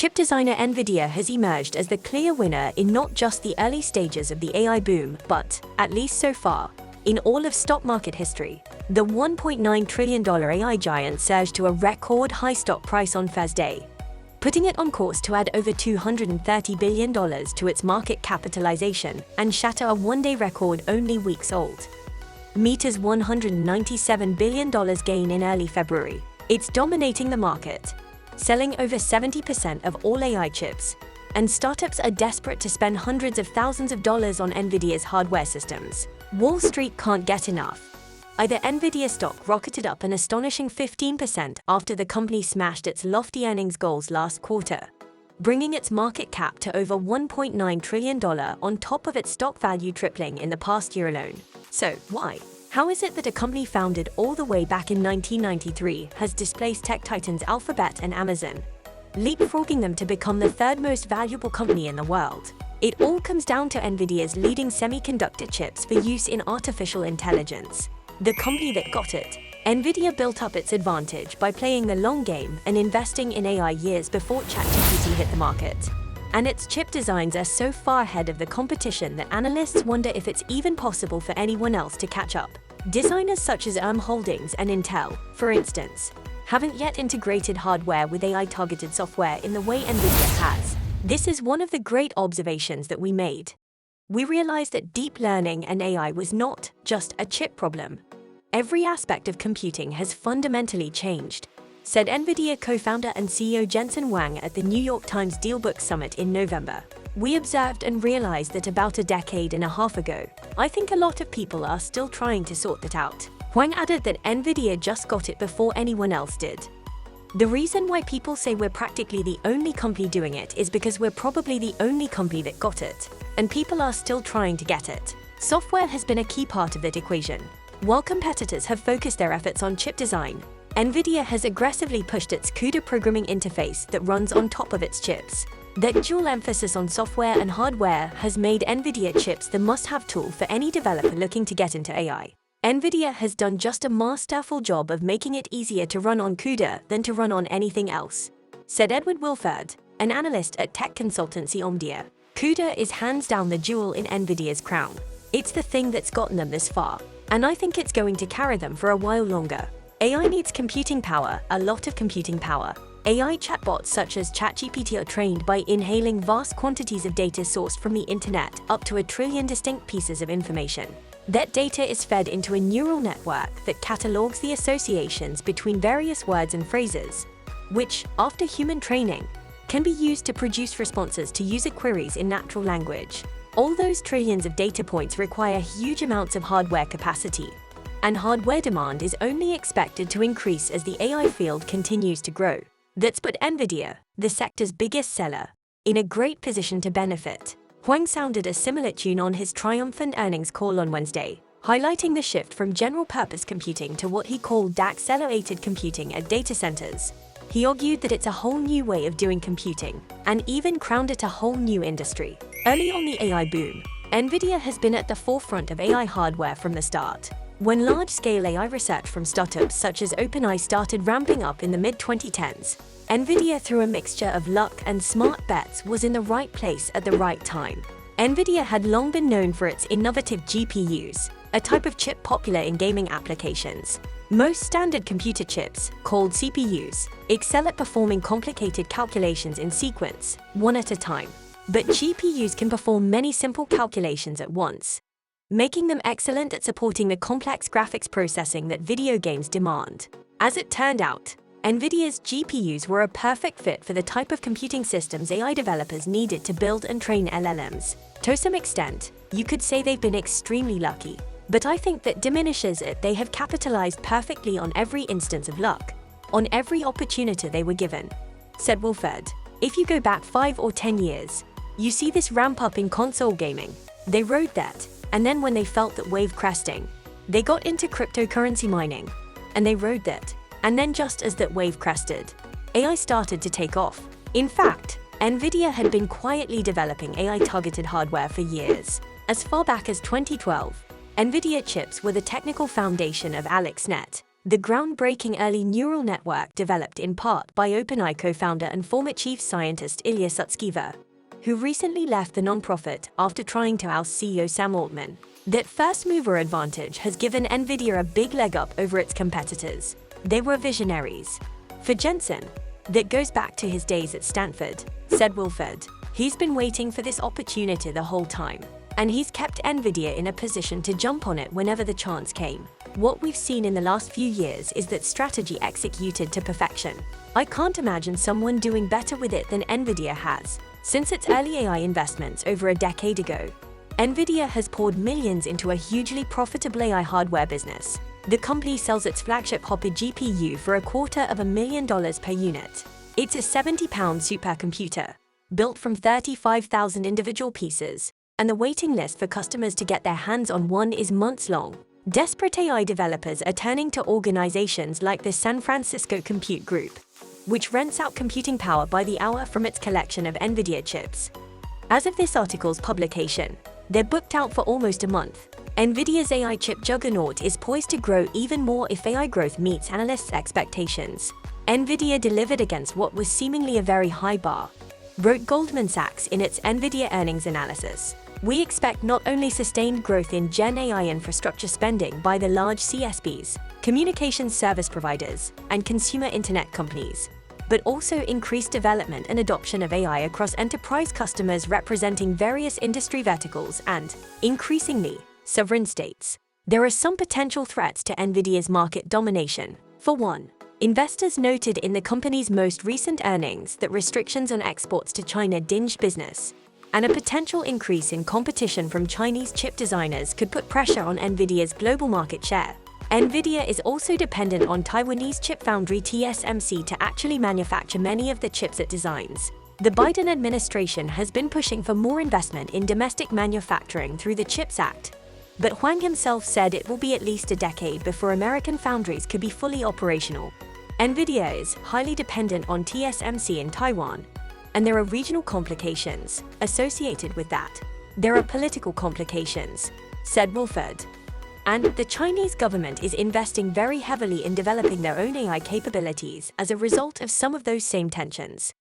chip designer Nvidia has emerged as the clear winner in not just the early stages of the AI boom, but, at least so far, in all of stock market history. The $1.9 trillion AI giant surged to a record high stock price on Thursday, putting it on course to add over $230 billion to its market capitalization and shatter a one-day record only weeks old. Meta's $197 billion gain in early February. It's dominating the market, selling over 70% of all AI chips, and startups are desperate to spend hundreds of thousands of dollars on Nvidia's hardware systems. Wall Street can't get enough. Either Nvidia stock rocketed up an astonishing 15% after the company smashed its lofty earnings goals last quarter, bringing its market cap to over $1.9 trillion on top of its stock value tripling in the past year alone. So, why? How is it that a company founded all the way back in 1993 has displaced tech titans Alphabet and Amazon, leapfrogging them to become the third most valuable company in the world? It all comes down to Nvidia's leading semiconductor chips for use in artificial intelligence. The company that got it, Nvidia built up its advantage by playing the long game and investing in AI years before ChatGPT hit the market. And its chip designs are so far ahead of the competition that analysts wonder if it's even possible for anyone else to catch up. Designers such as Holdings and Intel, for instance, haven't yet integrated hardware with AI-targeted software in the way Nvidia has. This is one of the great observations that we made. We realized that deep learning and AI was not just a chip problem. Every aspect of computing has fundamentally changed, said Nvidia co-founder and CEO Jensen Huang at the New York Times Dealbook Summit in November. We observed and realized that about a decade and a half ago. I think a lot of people are still trying to sort that out. Huang added that Nvidia just got it before anyone else did. The reason why people say we're practically the only company doing it is because we're probably the only company that got it, and people are still trying to get it. Software has been a key part of that equation. While competitors have focused their efforts on chip design, Nvidia has aggressively pushed its Cuda programming interface that runs on top of its chips. That dual emphasis on software and hardware has made Nvidia chips the must-have tool for any developer looking to get into AI. Nvidia has done just a masterful job of making it easier to run on Cuda than to run on anything else, said Edward Wilford, an analyst at tech consultancy Omdia. Cuda is hands down the jewel in Nvidia's crown. It's the thing that's gotten them this far, and I think it's going to carry them for a while longer. AI needs computing power, a lot of computing power. AI chatbots such as ChatGPT are trained by inhaling vast quantities of data sourced from the internet, up to 1 trillion distinct pieces of information. That data is fed into a neural network that catalogs the associations between various words and phrases, which, after human training, can be used to produce responses to user queries in natural language. All those trillions of data points require huge amounts of hardware capacity, and hardware demand is only expected to increase as the AI field continues to grow. That's put Nvidia, the sector's biggest seller, in a great position to benefit. Huang sounded a similar tune on his triumphant earnings call on Wednesday, highlighting the shift from general-purpose computing to what he called accelerated computing at data centers. He argued that it's a whole new way of doing computing, and even crowned it a whole new industry. Early on the AI boom, Nvidia has been at the forefront of AI hardware from the start. When large-scale AI research from startups such as OpenAI started ramping up in the mid-2010s, Nvidia, through a mixture of luck and smart bets, was in the right place at the right time. Nvidia had long been known for its innovative GPUs, a type of chip popular in gaming applications. Most standard computer chips, called CPUs, excel at performing complicated calculations in sequence, one at a time. But GPUs can perform many simple calculations at once, making them excellent at supporting the complex graphics processing that video games demand. As it turned out, Nvidia's GPUs were a perfect fit for the type of computing systems AI developers needed to build and train LLMs. To some extent, you could say they've been extremely lucky, but I think that diminishes it. They have capitalized perfectly on every instance of luck, on every opportunity they were given, said Wilford. If you go back 5 or 10 years, you see this ramp up in console gaming. They rode that, and then when they felt that wave cresting, they got into cryptocurrency mining, and they rode that. And then just as that wave crested, AI started to take off. In fact, Nvidia had been quietly developing AI-targeted hardware for years. As far back as 2012, Nvidia chips were the technical foundation of AlexNet, the groundbreaking early neural network developed in part by OpenAI co-founder and former chief scientist Ilya Sutskever, who recently left the nonprofit after trying to oust CEO Sam Altman. That first-mover advantage has given Nvidia a big leg up over its competitors. They were visionaries. For Jensen, that goes back to his days at Stanford, said Wilford. He's been waiting for this opportunity the whole time, and he's kept Nvidia in a position to jump on it whenever the chance came. What we've seen in the last few years is that strategy executed to perfection. I can't imagine someone doing better with it than Nvidia has. Since its early AI investments over a decade ago, Nvidia has poured millions into a hugely profitable AI hardware business. The company sells its flagship Hopper GPU for $250,000 per unit. It's a 70-pound supercomputer, built from 35,000 individual pieces, and the waiting list for customers to get their hands on one is months long. Desperate AI developers are turning to organizations like the San Francisco Compute Group, which rents out computing power by the hour from its collection of Nvidia chips. As of this article's publication, they're booked out for almost a month. Nvidia's AI chip juggernaut is poised to grow even more if AI growth meets analysts' expectations. Nvidia delivered against what was seemingly a very high bar, wrote Goldman Sachs in its Nvidia Earnings analysis. We expect not only sustained growth in Gen AI infrastructure spending by the large CSPs, communications service providers, and consumer internet companies, but also increased development and adoption of AI across enterprise customers representing various industry verticals and, increasingly, sovereign states. There are some potential threats to Nvidia's market domination. For one, investors noted in the company's most recent earnings that restrictions on exports to China dinged business, and a potential increase in competition from Chinese chip designers could put pressure on Nvidia's global market share. Nvidia is also dependent on Taiwanese chip foundry TSMC to actually manufacture many of the chips it designs. The Biden administration has been pushing for more investment in domestic manufacturing through the CHIPS Act, but Huang himself said it will be at least a decade before American foundries could be fully operational. Nvidia is highly dependent on TSMC in Taiwan, and there are regional complications associated with that. There are political complications, said Wolford. And the Chinese government is investing very heavily in developing their own AI capabilities as a result of some of those same tensions.